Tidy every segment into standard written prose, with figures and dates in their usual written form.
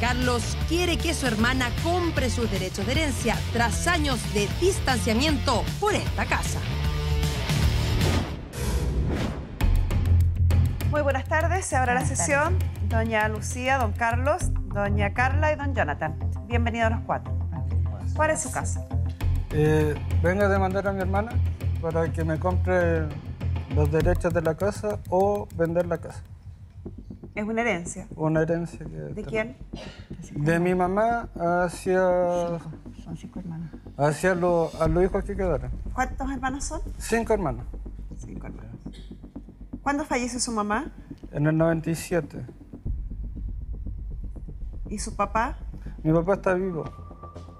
Carlos quiere que su hermana compre sus derechos de herencia tras años de distanciamiento por esta casa. Muy buenas tardes, se abre la sesión. Doña Lucía, don Carlos, doña Carla y don Jonathan. Bienvenidos a los cuatro. ¿Cuál es su casa? Vengo a demandar a mi hermana para que me compre los derechos de la casa o vender la casa. ¿Es una herencia? Una herencia que ¿De tenemos. quién? De mi mamá hacia... Son 5 hermanos. Hacia a los hijos que quedaron. ¿Cuántos hermanos son? 5 hermanos. 5 hermanos. ¿Cuándo falleció su mamá? En el 97. ¿Y su papá? Mi papá está vivo.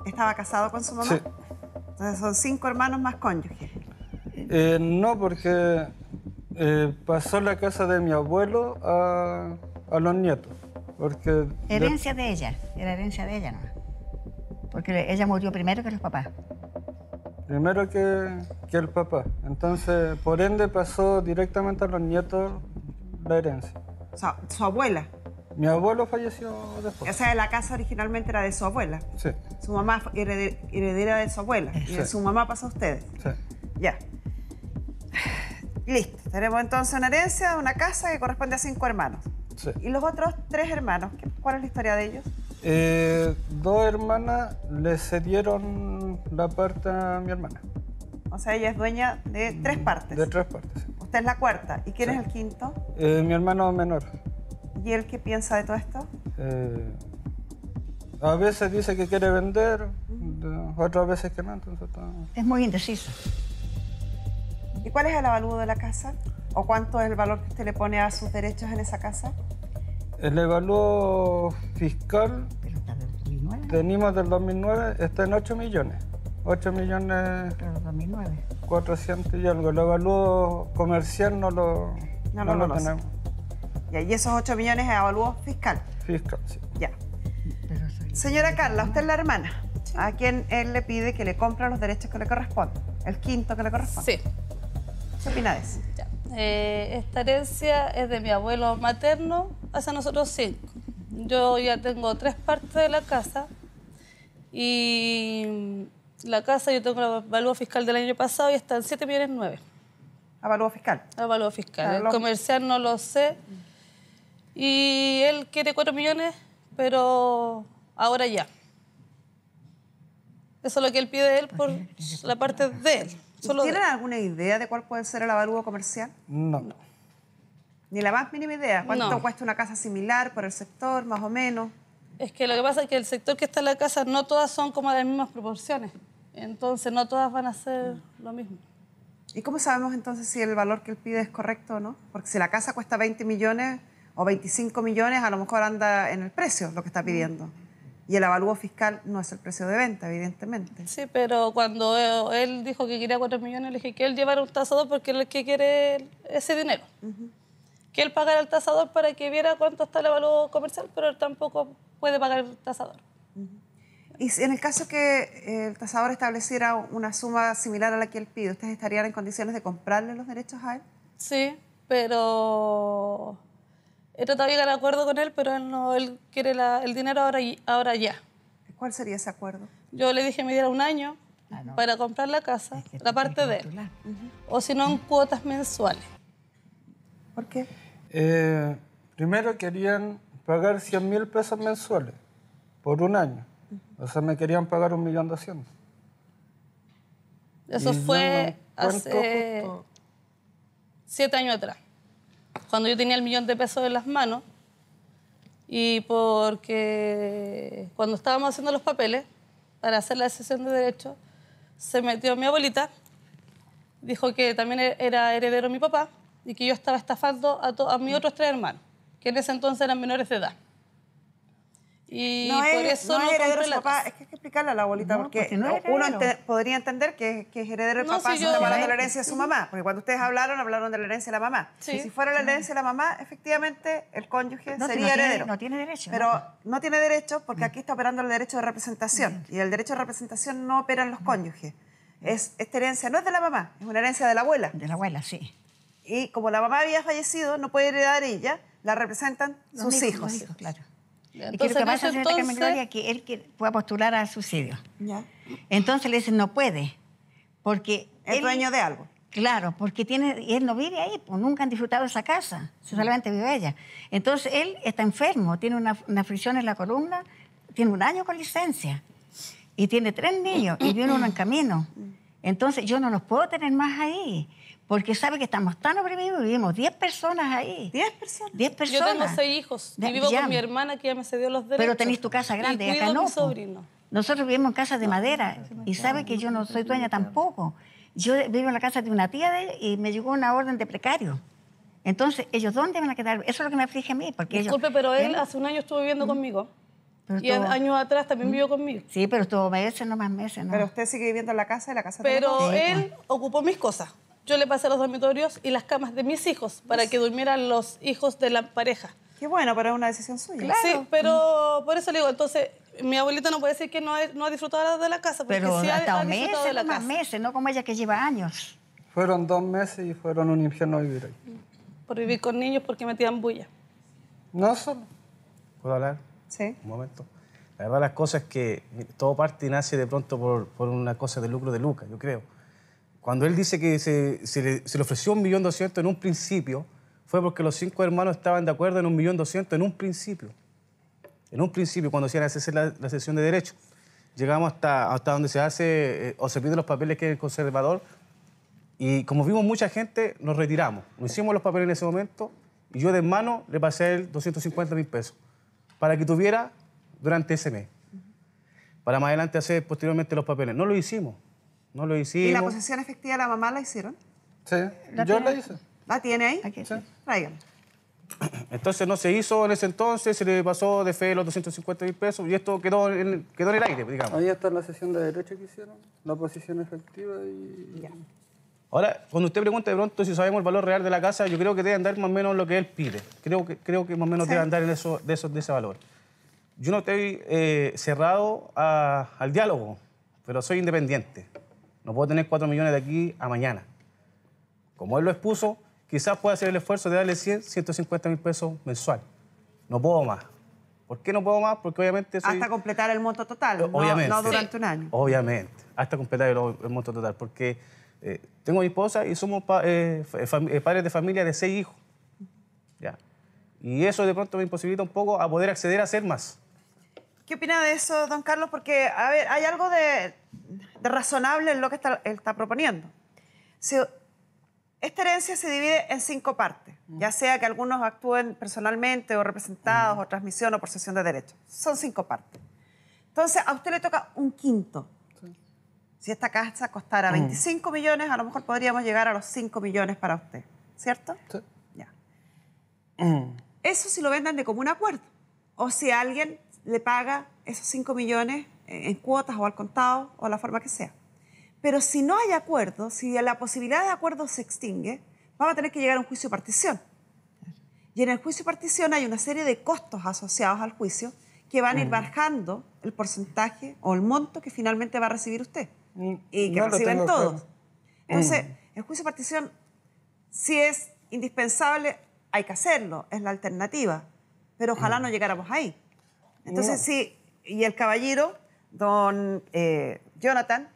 ¿Estaba casado con su mamá? Sí. Entonces son 5 hermanos más cónyuges. No, porque pasó la casa de mi abuelo a los nietos. Porque Herencia de ella, era herencia de ella, ¿no? Porque ella murió primero que los papás. Primero que el papá. Entonces, por ende, pasó directamente a los nietos la herencia. O sea, su abuela. Mi abuelo falleció después. O sea, la casa originalmente era de su abuela. Sí, Su mamá fue heredera de su abuela. Y de Sí. su mamá pasó a ustedes. sí. Ya. Listo. Tenemos entonces una herencia de una casa que corresponde a 5 hermanos. Sí. ¿Y los otros 3 hermanos? ¿Cuál es la historia de ellos? 2 hermanas le cedieron la parte a mi hermana. O sea, ella es dueña de 3 partes. De 3 partes. Sí. Usted es la cuarta. ¿Y quién Sí. es el quinto? Mi hermano menor. ¿Y él qué piensa de todo esto? A veces dice que quiere vender, otras veces que no. Entonces Es muy indeciso. ¿Y cuál es el avalúo de la casa? ¿O cuánto es el valor que usted le pone a sus derechos en esa casa? el evalúo fiscal Pero está del 2009. tenemos del 2009, está en 8 millones. 8 millones Pero del 2009. 400 y algo. El evalúo comercial no lo conoce. tenemos. Ya, y esos 8 millones es avalúo fiscal. Fiscal, sí. Ya. Pero soy... Señora Carla, usted es la hermana, a quien él le pide que le compre los derechos que le corresponden, el quinto que le corresponde. Sí. ¿Qué opina de eso? Ya. Esta herencia es de mi abuelo materno hacia nosotros 5. Yo ya tengo 3 partes de la casa y la casa yo tengo el avalúo fiscal del año pasado y está en 7,9 millones. Avalúo fiscal. Avalúo fiscal. Claro, El comercial no lo sé y él quiere 4 millones, pero ahora ya. Eso es lo que él pide él por la parte de él. Solo de ¿Tienen él. alguna idea de cuál puede ser el avalúo comercial? No. Ni la más mínima idea. ¿Cuánto No. cuesta una casa similar por el sector, más o menos? Es que lo que pasa es que el sector que está en la casa no todas son como de las mismas proporciones. Entonces no todas van a ser lo mismo. ¿Y cómo sabemos entonces si el valor que él pide es correcto o no? Porque si la casa cuesta 20 millones o 25 millones, a lo mejor anda en el precio lo que está pidiendo. Y el avalúo fiscal no es el precio de venta, evidentemente. Sí, pero cuando él dijo que quería 4 millones, le dije que él llevara un tasador porque él es el que quiere ese dinero. Que él pagara el tasador para que viera cuánto está el avalúo comercial, pero él tampoco puede pagar el tasador. Y si en el caso que el tasador estableciera una suma similar a la que él pide, ¿ustedes estarían en condiciones de comprarle los derechos a él? Sí, pero he tratado de llegar a acuerdo con él, pero él no, él quiere el dinero ahora ya. ¿Cuál sería ese acuerdo? Yo le dije que me diera un año no. para comprar la casa, Es que la parte de él, calcular. o si no en cuotas mensuales. ¿Por qué? Primero querían pagar 100.000 pesos mensuales por un año. O sea, me querían pagar 1.200.000. Eso Y yo fue no encuentro hace justo. 7 años atrás, cuando yo tenía el 1.000.000 de pesos en las manos y porque cuando estábamos haciendo los papeles para hacer la cesión de derechos, se metió mi abuelita, dijo que también era heredero mi papá y que yo estaba estafando a mis otros 3 hermanos, que en ese entonces eran menores de edad. Y No por es, eso no no es heredero compré su la papá, casa. es que hay que explicarle a la abuelita, No, porque no es uno heredero. podría entender que es heredero el No, papá si si yo- está hablando de la herencia de su mamá, porque cuando ustedes hablaron de la herencia de la mamá. Sí. Si fuera la herencia de la mamá, efectivamente el cónyuge No, sería no tiene- heredero. no tiene derecho, Pero no. no tiene derecho porque aquí está operando el derecho de representación, y el derecho de representación no opera en los cónyuges. Esta herencia no es de la mamá, es una herencia de la abuela. De la abuela, sí. Y como la mamá había fallecido, no puede heredar ella, la representan Los sus hijos, hijos. los hijos, claro. Es que lo que pasa, señora Carmen Gloria, es que él pueda postular al subsidio. Ya. Entonces le dicen, no puede, porque Es dueño de algo. Claro, porque él no vive ahí, pues nunca han disfrutado de esa casa, solamente vive ella. Entonces él está enfermo, tiene una fricción en la columna, tiene 1 año con licencia y tiene 3 niños y viene uno en camino. Entonces yo no los puedo tener más ahí, porque sabe que estamos tan oprimidos, vivimos 10 personas ahí. 10 personas. 10 Yo personas. tengo 6 hijos y vivo con mi hermana que ya me cedió los derechos. Pero tenéis tu casa grande, y acá cuido a no. mi po. sobrino. Nosotros vivimos en casas de madera y sabe que yo no soy dueña tampoco. Yo vivo en la casa de una tía de ella y me llegó una orden de precario. Entonces, ¿ellos dónde van a quedar? Eso es lo que me aflige a mí. Porque Disculpe, pero él hace 1 año estuvo viviendo conmigo. Pero Y años atrás también vivió conmigo. Sí, pero estuvo meses, no más meses, ¿no? Pero usted sigue viviendo en la casa y la casa Pero de él ocupó mis cosas. Yo le pasé los dormitorios y las camas de mis hijos para que durmieran los hijos de la pareja. Qué bueno, pero es una decisión suya. Claro. Sí, pero por eso le digo, entonces, mi abuelita no puede decir que no ha disfrutado de la casa, porque Pero sí hasta ha meses, disfrutado de la no más casa. meses, no como ella que lleva años. Fueron 2 meses y fueron un infierno vivir ahí. Por vivir con niños porque metían bulla. No solo. ¿Puedo hablar? Sí. Un momento. La verdad las cosas es que todo parte y nace de pronto por una cosa de lucro de Lucas, yo creo. Cuando él dice que se le ofreció 1.200.000 en un principio, fue porque los 5 hermanos estaban de acuerdo en 1.200.000 en un principio. En un principio, cuando se hace la sesión de derecho. Llegamos hasta donde se hace o se piden los papeles que es el conservador. Y como vimos mucha gente, nos retiramos. Nos hicimos los papeles en ese momento y yo de mano le pasé a él 250.000 pesos para que tuviera durante ese mes. Para más adelante hacer posteriormente los papeles. No lo hicimos. No lo hicimos. ¿Y la posesión efectiva de la mamá la hicieron? Sí, yo la hice. ¿La tiene ahí? Aquí. Sí. Tráiganla. Entonces no se hizo en ese entonces, se le pasó de fe los 250.000 pesos y esto quedó en el aire, digamos. Ahí está la sesión de derecho que hicieron, la posición efectiva y... Ya. Ahora, cuando usted pregunta de pronto si sabemos el valor real de la casa, yo creo que debe andar más o menos lo que él pide. Creo que más o menos debe andar en de ese valor. Yo no estoy cerrado al diálogo, pero soy independiente. No puedo tener 4 millones de aquí a mañana. Como él lo expuso, quizás pueda hacer el esfuerzo de darle 150.000 pesos mensual. No puedo más. ¿Por qué no puedo más? Porque obviamente soy... Hasta completar el monto total, Obviamente. no durante un año. Obviamente, hasta completar el monto total, porque tengo mi esposa y somos padres de familia de 6 hijos. ¿Ya? Y eso de pronto me imposibilita un poco a poder acceder a hacer más. ¿Qué opina de eso, don Carlos? Porque, a ver, hay algo de razonable en lo que él está proponiendo. Esta herencia se divide en 5 partes, ya sea que algunos actúen personalmente o representados o transmisión o posesión de derechos. Son 5 partes. Entonces, a usted le toca 1/5. Si esta casa costara 25 millones, a lo mejor podríamos llegar a los 5 millones para usted, ¿cierto? Sí. Ya. Eso si lo venden de común acuerdo. O si alguien le paga esos 5 millones en cuotas o al contado o la forma que sea. Pero si no hay acuerdo, si la posibilidad de acuerdo se extingue, vamos a tener que llegar a un juicio de partición. Y en el juicio de partición hay una serie de costos asociados al juicio que van a ir bajando el porcentaje o el monto que finalmente va a recibir usted. Y que No lo reciben tengo todos. claro. Entonces, el juicio de partición, si es indispensable, hay que hacerlo, es la alternativa. Pero ojalá no llegáramos ahí. Entonces, sí, y el caballero, don Jonathan,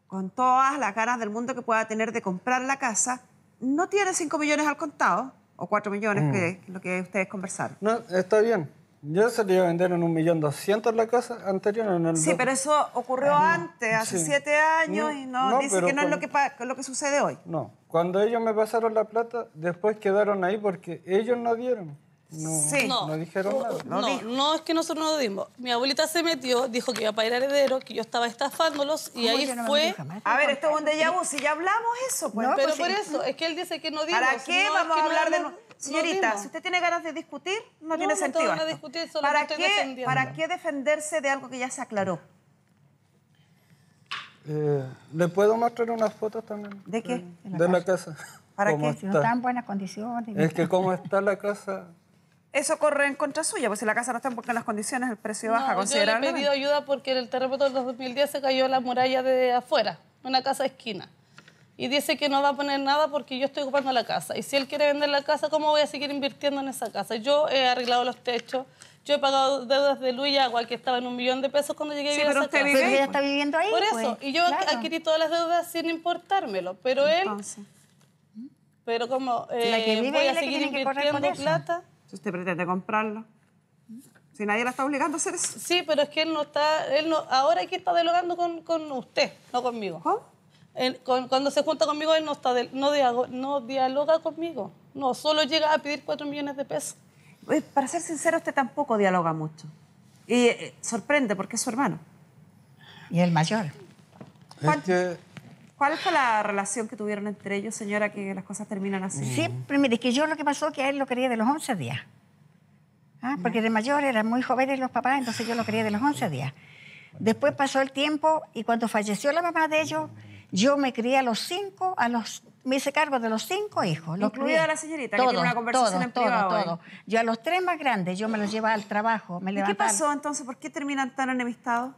con todas las ganas del mundo que pueda tener de comprar la casa, no tiene 5 millones al contado, o 4 millones, que es lo que ustedes conversaron. No, está bien. Yo se le iba a vender en 1.200.000 la casa anterior. En el Sí, pero eso ocurrió antes, hace sí. 7 años, y no dice pero que no es lo que sucede hoy. No, cuando ellos me pasaron la plata, después quedaron ahí porque ellos no dieron. No, Sí. no dijeron nada. No es que nosotros no lo dimos. Mi abuelita se metió, dijo que iba a pagar heredero, que yo estaba estafándolos y ahí Yo no me fue... metí jamás. A ver, esto es un déjà vu, si ya hablamos eso, pues. No, Pero pues por sí. eso, es que él dice que no dimos. ¿Para qué no, vamos es a que hablar de... no Señorita, dimos. si usted tiene ganas de discutir, no tiene no sentido tengo ganas de esto. discutir, solo ¿Para me estoy qué, defendiendo. ¿Para qué defenderse de algo que ya se aclaró? ¿Le puedo mostrar unas fotos también? ¿De qué? De la casa. ¿Para ¿Cómo qué? Si no está? está en buenas condiciones. Es que como está la casa... Eso corre en contra suya, pues si la casa no está en buenas condiciones, el precio baja No, yo le he considerablemente. pedido ayuda porque en el terremoto del 2010 se cayó la muralla de afuera, una casa de esquina. Y dice que no va a poner nada porque yo estoy ocupando la casa. Y si él quiere vender la casa, ¿cómo voy a seguir invirtiendo en esa casa? Yo he arreglado los techos, Yo he pagado deudas de luz y agua, que estaba en $1 millón de pesos cuando llegué a Sí, vivir a pero esa usted casa. vive Pero ahí, ella pues. está viviendo ahí. Por eso, pues, y yo claro. adquirí todas las deudas sin importármelo, pero él, Entonces, pero como La que vive voy es a la que seguir tiene que correr con invirtiendo eso. plata. si usted pretende comprarlo, si nadie la está obligando a hacer eso. Sí, pero es que él no, ahora aquí está dialogando con usted, no conmigo. ¿Cómo? Cuando se junta conmigo, él no dialoga conmigo. No, solo llega a pedir 4 millones de pesos. Para ser sincero, usted tampoco dialoga mucho. Y sorprende porque es su hermano. Y el mayor. Es que ¿Cuál fue la relación que tuvieron entre ellos, señora, que las cosas terminan así? Siempre, mire, que yo lo que pasó que a él lo quería de los 11 días. Porque de mayor eran muy jóvenes los papás, entonces yo lo quería de los 11 días. Después pasó el tiempo y cuando falleció la mamá de ellos, yo me crié a los 5, me hice cargo de los 5 hijos. Los Incluida crié. la señorita, que tiene una conversación en privado hoy. Todo. Yo a los 3 más grandes, yo me los llevaba al trabajo, me ¿Y qué levantaba pasó entonces? ¿Por qué terminan tan enemistados?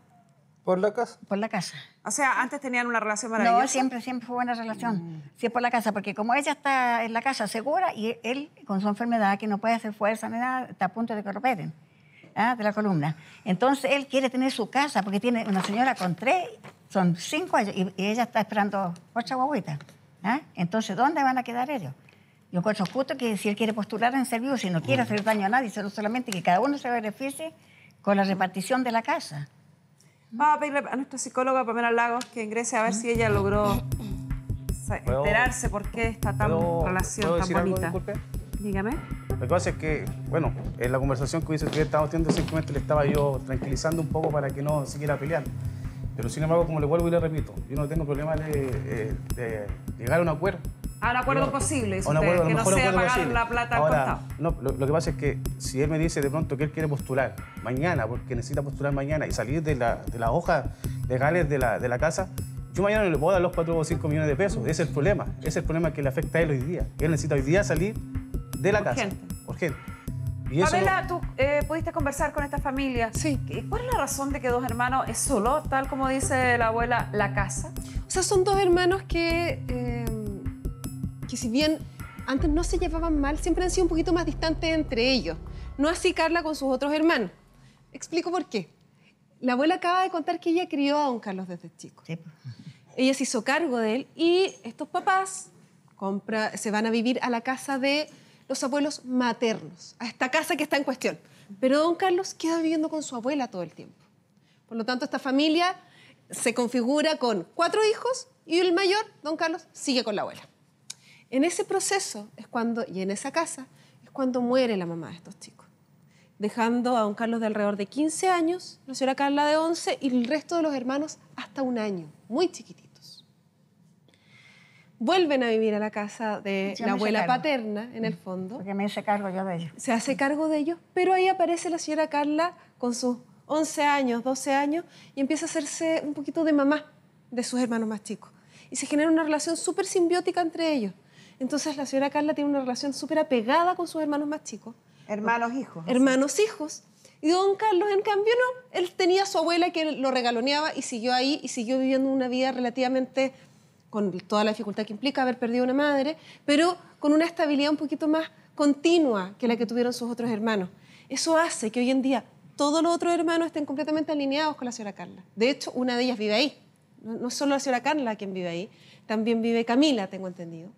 por la casa. por la casa. O sea, antes tenían una relación maravillosa. No, siempre fue buena relación. Sí, es por la casa, porque como ella está en la casa segura y él con su enfermedad, que no puede hacer fuerza ni nada, está a punto de que lo operen, de la columna. Entonces él quiere tener su casa, porque tiene una señora con 3, son 5 años, y ella está esperando 8 guaguitas. Entonces, ¿dónde van a quedar ellos? Yo encuentro justo que si él quiere postular en servicio, si no quiere hacer daño a nadie, sino solamente que cada uno se beneficie con la repartición de la casa. Vamos a pedirle a nuestra psicóloga Pamela Lagos que ingrese a ver si ella logró ¿Puedo- enterarse por qué está tan relación ¿puedo tan decir algo, bonita. disculpe? Dígame. Lo que pasa es que, bueno, en la conversación que estábamos teniendo, simplemente le estaba yo tranquilizando un poco para que no siguiera peleando. Pero sin embargo, como le vuelvo y le repito, yo no tengo problema de llegar a un acuerdo. A un acuerdo posible, dice A un usted, acuerdo, a lo que no mejor sea acuerdo pagar posible. la plata al Ahora, contado. no, lo que pasa es que si él me dice de pronto que él quiere postular mañana, porque necesita postular mañana y salir de las hojas legales de la casa, yo mañana no le puedo dar los 4 o 5 millones de pesos. Ese es el problema. Ese es el problema que le afecta a él hoy día. Él necesita hoy día salir de la casa. Urgente. Y eso Pamela, tú pudiste conversar con esta familia. Sí. ¿Cuál es la razón de que 2 hermanos es solo, tal como dice la abuela, la casa? O sea, son 2 hermanos que si bien antes no se llevaban mal, siempre han sido un poquito más distantes entre ellos. No así Carla con sus otros hermanos. Explico por qué. La abuela acaba de contar que ella crió a don Carlos desde chico. Sí. Ella se hizo cargo de él y estos papás se van a vivir a la casa de los abuelos maternos, a esta casa que está en cuestión. Pero don Carlos queda viviendo con su abuela todo el tiempo. Por lo tanto, esta familia se configura con 4 hijos y el mayor, don Carlos, sigue con la abuela. En ese proceso y en esa casa es cuando muere la mamá de estos chicos, dejando a don Carlos de alrededor de 15 años, la señora Carla de 11 y el resto de los hermanos hasta 1 año, muy chiquititos. Vuelven a vivir a la casa de Yo la me hice abuela cargo. paterna, en el fondo. Porque me hice cargo yo de ellos. Se hace cargo de ellos, pero ahí aparece la señora Carla con sus 11 años, 12 años y empieza a hacerse un poquito de mamá de sus hermanos más chicos. Y se genera una relación súper simbiótica entre ellos. Entonces la señora Carla tiene una relación súper apegada con sus hermanos más chicos. Hermanos, hijos. Hermanos, hijos. Y don Carlos, en cambio, no. Él tenía a su abuela que lo regaloneaba y siguió ahí y siguió viviendo una vida relativamente con toda la dificultad que implica haber perdido una madre, pero con una estabilidad un poquito más continua que la que tuvieron sus otros hermanos. Eso hace que hoy en día todos los otros hermanos estén completamente alineados con la señora Carla. De hecho, una de ellas vive ahí. No es solo la señora Carla quien vive ahí, también vive Camila, tengo entendido.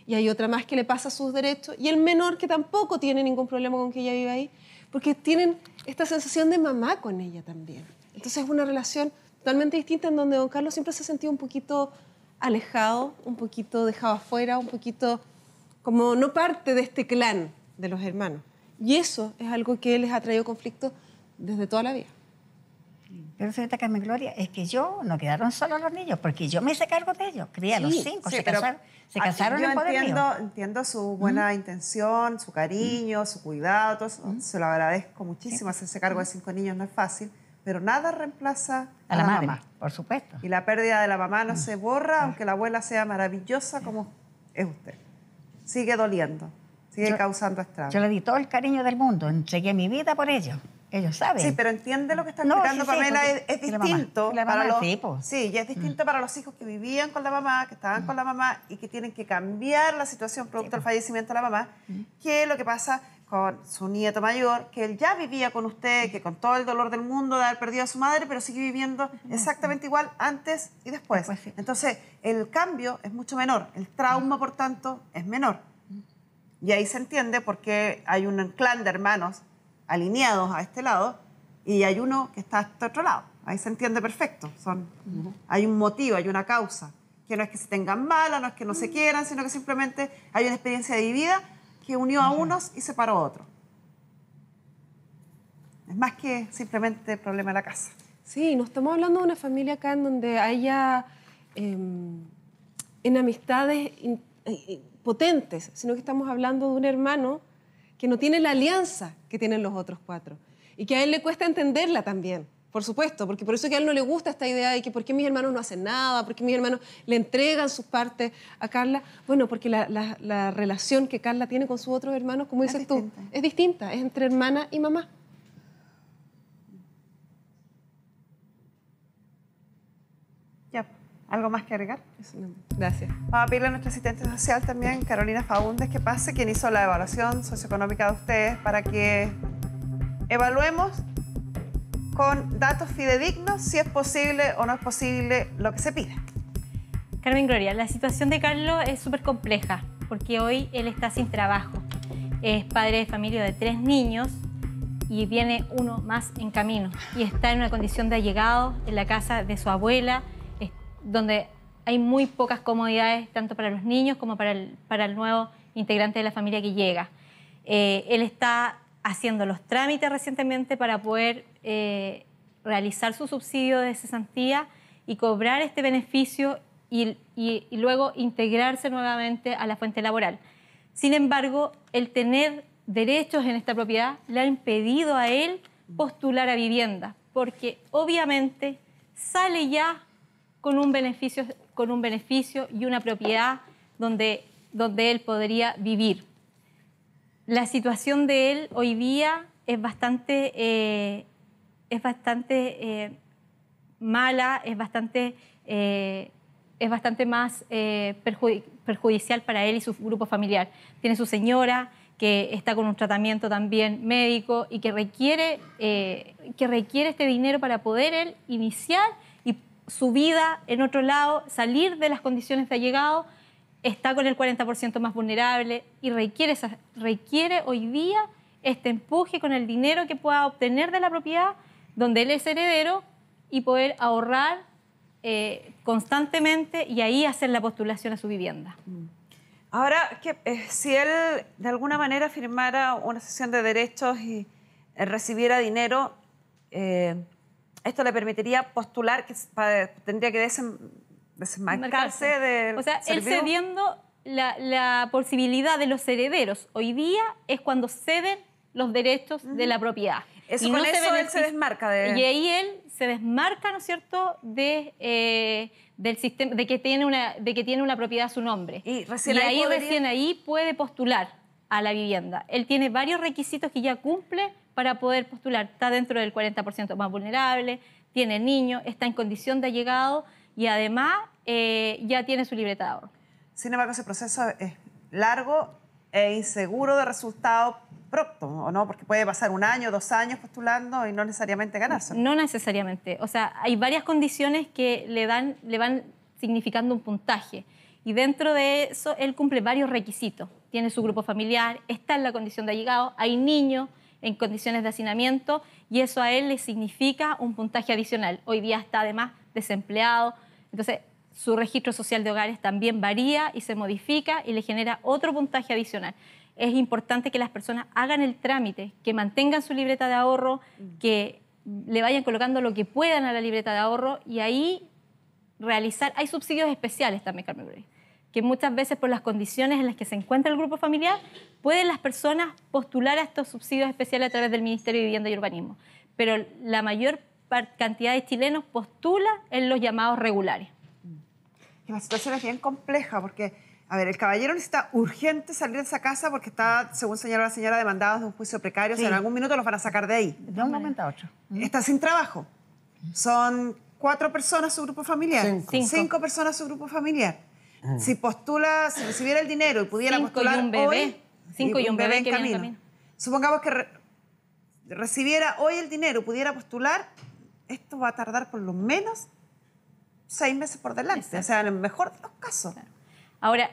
Y hay otra más que le pasa sus derechos, y el menor que tampoco tiene ningún problema con que ella viva ahí, porque tienen esta sensación de mamá con ella también. Entonces es una relación totalmente distinta en donde don Carlos siempre se ha sentido un poquito alejado, un poquito dejado afuera, un poquito como no parte de este clan de los hermanos. Y eso es algo que les ha traído conflicto desde toda la vida. Pero, señorita Carmen Gloria, es que no quedaron solos los niños, porque yo me hice cargo de ellos. Crié a los 5, Sí, se pero casaron yo en poder mío. entiendo su buena intención, su cariño, su cuidado, todo eso. Se lo agradezco muchísimo. Hacerse cargo de 5 niños no es fácil, pero nada reemplaza A la madre, mamá. por supuesto. Y la pérdida de la mamá no se borra, aunque la abuela sea maravillosa como es usted. Sigue doliendo, sigue causando estragos. Yo le di todo el cariño del mundo, entregué mi vida por ellos. Ellos saben. Sí, pero entiende lo que está No, explicando sí, sí, Pamela, porque- es y la mamá. distinto Y la para mamá, los sí, pues. sí, y es distinto para los hijos que vivían con la mamá, que estaban con la mamá y que tienen que cambiar la situación producto del fallecimiento de la mamá, que lo que pasa con su nieto mayor, que él ya vivía con usted, que con todo el dolor del mundo de haber perdido a su madre, pero sigue viviendo exactamente igual antes y después. Después, sí. Entonces, el cambio es mucho menor, el trauma, por tanto, es menor. Y ahí se entiende por qué hay un clan de hermanos alineados a este lado y hay uno que está a este otro lado. Ahí se entiende perfecto. Hay un motivo, hay una causa, que no es que se tengan mala, no es que no se quieran, sino que simplemente hay una experiencia de vida que unió a unos y separó a otros. Es más que simplemente el problema de la casa. Sí, no estamos hablando de una familia acá en donde haya enemistades potentes, sino que estamos hablando de un hermano que no tiene la alianza que tienen los otros 4 y que a él le cuesta entenderla también. Por supuesto, porque por eso es que a él no le gusta esta idea de que por qué mis hermanos no hacen nada, por qué mis hermanos le entregan sus partes a Carla. Bueno, porque la relación que Carla tiene con sus otros hermanos, como dices tú, es distinta, es entre hermana y mamá. Ya, ¿algo más que agregar? Gracias. Vamos a pedirle a nuestra asistente social también, Carolina Faúndez, que pase, quien hizo la evaluación socioeconómica de ustedes, para que evaluemos con datos fidedignos si es posible o no es posible lo que se pide. Carmen Gloria, la situación de Carlos es súper compleja porque hoy él está sin trabajo. Es padre de familia de 3 niños y viene uno más en camino y está en una condición de allegado en la casa de su abuela, donde hay muy pocas comodidades tanto para los niños como para el nuevo integrante de la familia que llega. Él está haciendo los trámites recientemente para poder realizar su subsidio de cesantía y cobrar este beneficio y luego integrarse nuevamente a la fuente laboral. Sin embargo, el tener derechos en esta propiedad le ha impedido a él postular a vivienda, porque obviamente sale ya con un beneficio y una propiedad donde él podría vivir. La situación de él hoy día es bastante mala, es bastante más perjudicial para él y su grupo familiar. Tiene su señora que está con un tratamiento también médico y que requiere este dinero para poder él iniciar su vida en otro lado, salir de las condiciones de allegado. Está con el 40% más vulnerable y requiere hoy día este empuje con el dinero que pueda obtener de la propiedad donde él es heredero y poder ahorrar constantemente y ahí hacer la postulación a su vivienda. Ahora, si él de alguna manera firmara una cesión de derechos y recibiera dinero, esto le permitiría postular, tendría que desmarcarse del O sea, él servicio. cediendo la posibilidad de los herederos hoy día es cuando ceden los derechos de la propiedad. Eso, Y con no se eso él beneficia- se desmarca de... Y ahí él se desmarca, ¿no es cierto?, del sistema, de que tiene una propiedad a su nombre. Y recién ahí podría- recién ahí puede postular a la vivienda. Él tiene varios requisitos que ya cumple para poder postular. Está dentro del 40% más vulnerable, tiene niños, está en condición de allegado y además ya tiene su libreta de ahorro. Sin embargo, ese proceso es largo e inseguro de resultado pronto, ¿o no? Porque puede pasar 1 año, 2 años postulando y no necesariamente ganarse. No necesariamente. O sea, hay varias condiciones que le van significando un puntaje. Y dentro de eso, él cumple varios requisitos. Tiene su grupo familiar, está en la condición de allegado, hay niños en condiciones de hacinamiento y eso a él le significa un puntaje adicional. Hoy día está además desempleado. Entonces, su registro social de hogares también varía y se modifica y le genera otro puntaje adicional. Es importante que las personas hagan el trámite, que mantengan su libreta de ahorro, que le vayan colocando lo que puedan a la libreta de ahorro y ahí realizar... Hay subsidios especiales también, Carmen Gloria, que muchas veces por las condiciones en las que se encuentra el grupo familiar, pueden las personas postular a estos subsidios especiales a través del Ministerio de Vivienda y Urbanismo. Pero la mayor cantidad de chilenos postula en los llamados regulares. Y la situación es bien compleja porque, a ver, el caballero necesita urgente salir de esa casa porque está, según señaló la señora, demandado de un juicio precario. Sí. O sea, en algún minuto los van a sacar de ahí. De un momento a otro. Está sin trabajo. Son 4 personas su grupo familiar. 5 personas su grupo familiar. Si recibiera el dinero y pudiera 5 postular y un bebé. hoy, 5 y un bebé que viene en camino. supongamos que recibiera hoy el dinero, pudiera postular, esto va a tardar por lo menos 6 meses por delante. Exacto. O sea, en el mejor de los casos. Ahora,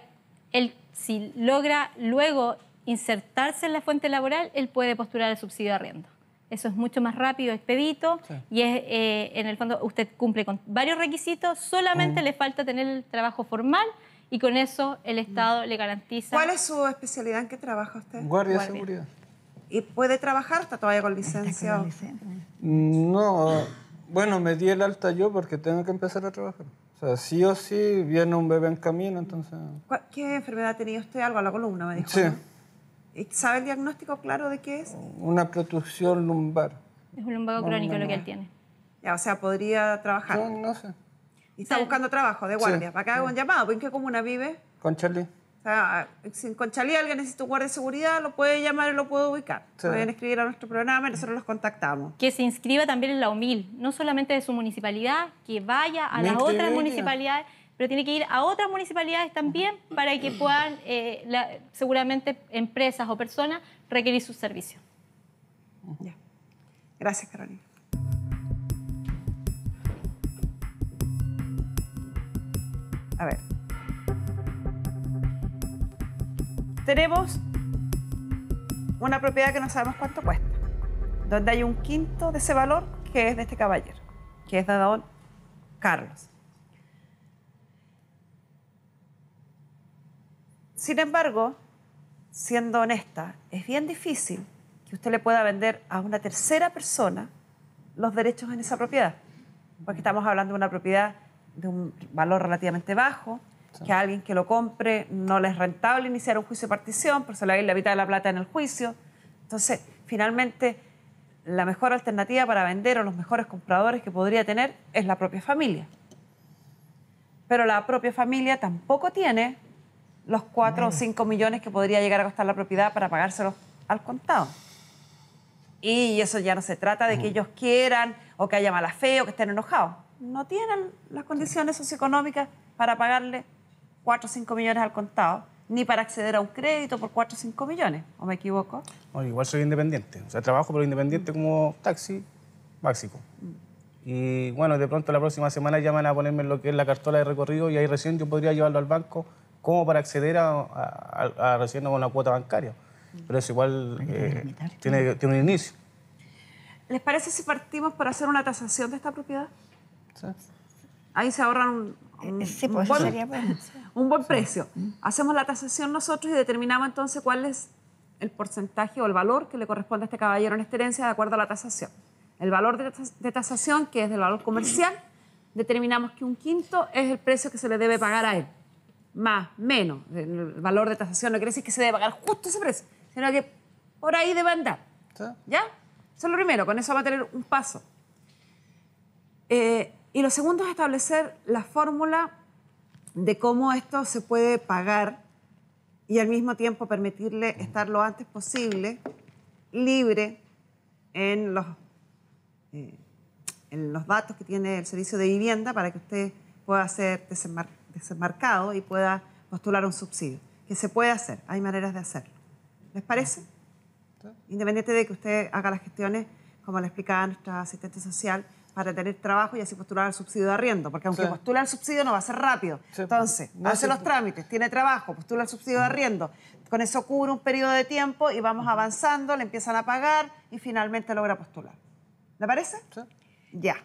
él, si logra luego insertarse en la fuente laboral, él puede postular el subsidio de arriendo. Eso es mucho más rápido, expedito, y es, en el fondo usted cumple con varios requisitos, solamente le falta tener el trabajo formal y con eso el Estado le garantiza... ¿Cuál es su especialidad? ¿En qué trabaja usted? Guardia de seguridad. ¿Y puede trabajar? ¿Está todavía con licencia? No, bueno, me di el alta yo porque tengo que empezar a trabajar. O sea, sí o sí viene un bebé en camino, entonces... ¿Qué enfermedad tenía usted? Algo a la columna, me dijo. Sí, ¿no? ¿Y sabe el diagnóstico claro de qué es? una protusión lumbar. Es un lumbago crónico lo que él tiene. Ya, o sea, podría trabajar. No sé. Y está buscando trabajo de guardia. Sí. Para que haga un llamado. ¿En qué comuna vive? Con Charlie. O sea, si en Conchalí alguien necesita un guardia de seguridad, lo puede llamar y lo puede ubicar. Sí. Pueden escribir a nuestro programa y nosotros los contactamos. Que se inscriba también en la UMIL, no solamente de su municipalidad, que vaya a Me las otras inscribiría. municipalidades, pero tiene que ir a otras municipalidades también para que puedan, seguramente, empresas o personas requerir sus servicios. Ya. Gracias, Carolina. A ver. Tenemos una propiedad que no sabemos cuánto cuesta, donde hay un quinto de ese valor que es de este caballero, que es de don Carlos. Sin embargo, siendo honesta, es bien difícil que usted le pueda vender a una tercera persona los derechos en esa propiedad, porque estamos hablando de una propiedad de un valor relativamente bajo, que a alguien que lo compre no le es rentable iniciar un juicio de partición, porque se le va a ir la mitad de la plata en el juicio. Entonces, finalmente, la mejor alternativa para vender o los mejores compradores que podría tener es la propia familia. Pero la propia familia tampoco tiene los 4 o 5 millones que podría llegar a costar la propiedad para pagárselos al contado. Y eso ya no se trata de que ellos quieran o que haya mala fe o que estén enojados. No tienen las condiciones socioeconómicas para pagarle 4 o 5 millones al contado, ni para acceder a un crédito por 4 o 5 millones. ¿O me equivoco? Bueno, igual soy independiente. O sea, trabajo, pero independiente como taxi básico. Y bueno, de pronto la próxima semana ya van a ponerme lo que es la cartola de recorrido y ahí recién yo podría llevarlo al banco como para acceder a recién con una cuota bancaria. Pero eso igual tiene un inicio. ¿Les parece si partimos por hacer una tasación de esta propiedad? Sí. Ahí se ahorran Sí, pues eso sería bueno. un buen precio. Hacemos la tasación nosotros y determinamos entonces cuál es el porcentaje o el valor que le corresponde a este caballero en esta herencia de acuerdo a la tasación. El valor de tasación, que es del valor comercial, determinamos que un quinto es el precio que se le debe pagar a él. Más, menos. El valor de tasación no quiere decir que se debe pagar justo ese precio, sino que por ahí debe andar. Sí. ¿Ya? Eso es lo primero, con eso va a tener un paso. Y lo segundo es establecer la fórmula de cómo esto se puede pagar y al mismo tiempo permitirle estar lo antes posible libre en los datos que tiene el servicio de vivienda para que usted pueda ser desembarcado y pueda postular un subsidio. Que se puede hacer, hay maneras de hacerlo. ¿Les parece? Independiente de que usted haga las gestiones, como le explicaba nuestra asistente social, para tener trabajo y así postular el subsidio de arriendo, porque aunque Sí. postula el subsidio no va a ser rápido. Sí. Entonces, No, hace sí. los trámites, tiene trabajo, postula el subsidio de arriendo, con eso cubre un periodo de tiempo y vamos avanzando, le empiezan a pagar y finalmente logra postular. ¿Le parece? Sí. Ya.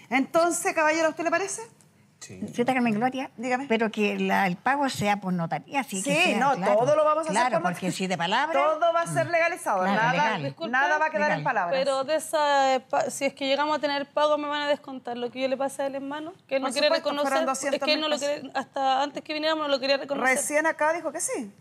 Entonces, caballero, ¿a usted le parece? Sí. Cierta Carmen Gloria, Dígame. pero que el pago sea por notaría. Sí, que Sí, sea, no, claro. todo lo vamos a hacer Claro, por porque si de palabra... Todo va a ser legalizado, Claro, nada, legal. Disculpe, nada va a quedar en legal. palabras. Pero de esa, si es que llegamos a tener pago, me van a descontar lo que yo le pasé a él, hermano. Que él no Por quiere supuesto, reconocer. fueron Es que él 200.000 no lo quiere, hasta antes que viniéramos no lo quería reconocer. Recién acá dijo que sí.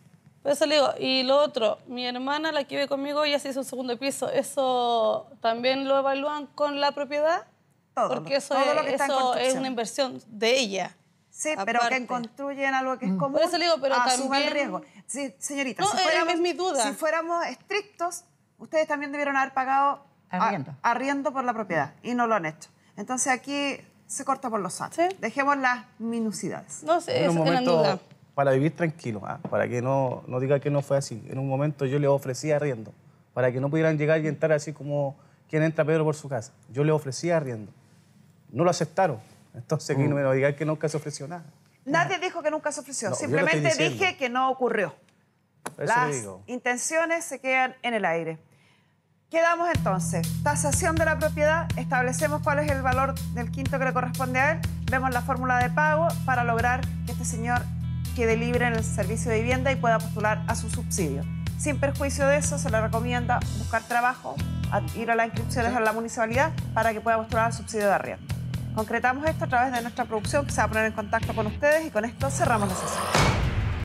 Por eso le digo, y lo otro, mi hermana, la que vive conmigo, ella se hizo un segundo piso. ¿Eso también lo evalúan con la propiedad? Todo, Porque eso, todo lo que está en eso es construcción. una inversión de ella. Sí, pero Aparte. que construyen algo que es común, Por eso le digo, pero asuman el también- riesgo. Sí, señorita, No, es mi duda. Si fuéramos estrictos, ustedes también debieron haber pagado Arriendo. arriendo por la propiedad y no lo han hecho. Entonces aquí se corta por los sanos. Sí. Dejemos las minucidades. No sé, En eso un tienen duda. momento, para vivir tranquilo, para que no diga que no fue así. En un momento yo le ofrecía arriendo para que no pudieran llegar y entrar así como quien entra Pedro por su casa. Yo le ofrecía arriendo. No lo aceptaron. Entonces aquí no me digan que nunca se ofreció nada. Nadie dijo que nunca se ofreció. No, yo lo Simplemente estoy diciendo. dije que no ocurrió. Eso Las le digo. intenciones se quedan en el aire. Quedamos entonces. Tasación de la propiedad. Establecemos cuál es el valor del quinto que le corresponde a él. Vemos la fórmula de pago para lograr que este señor quede libre en el servicio de vivienda y pueda postular a su subsidio. Sin perjuicio de eso, se le recomienda buscar trabajo, ir a las inscripciones a la municipalidad para que pueda postular al subsidio de arriendo. Concretamos esto a través de nuestra producción, que se va a poner en contacto con ustedes, y con esto cerramos la sesión.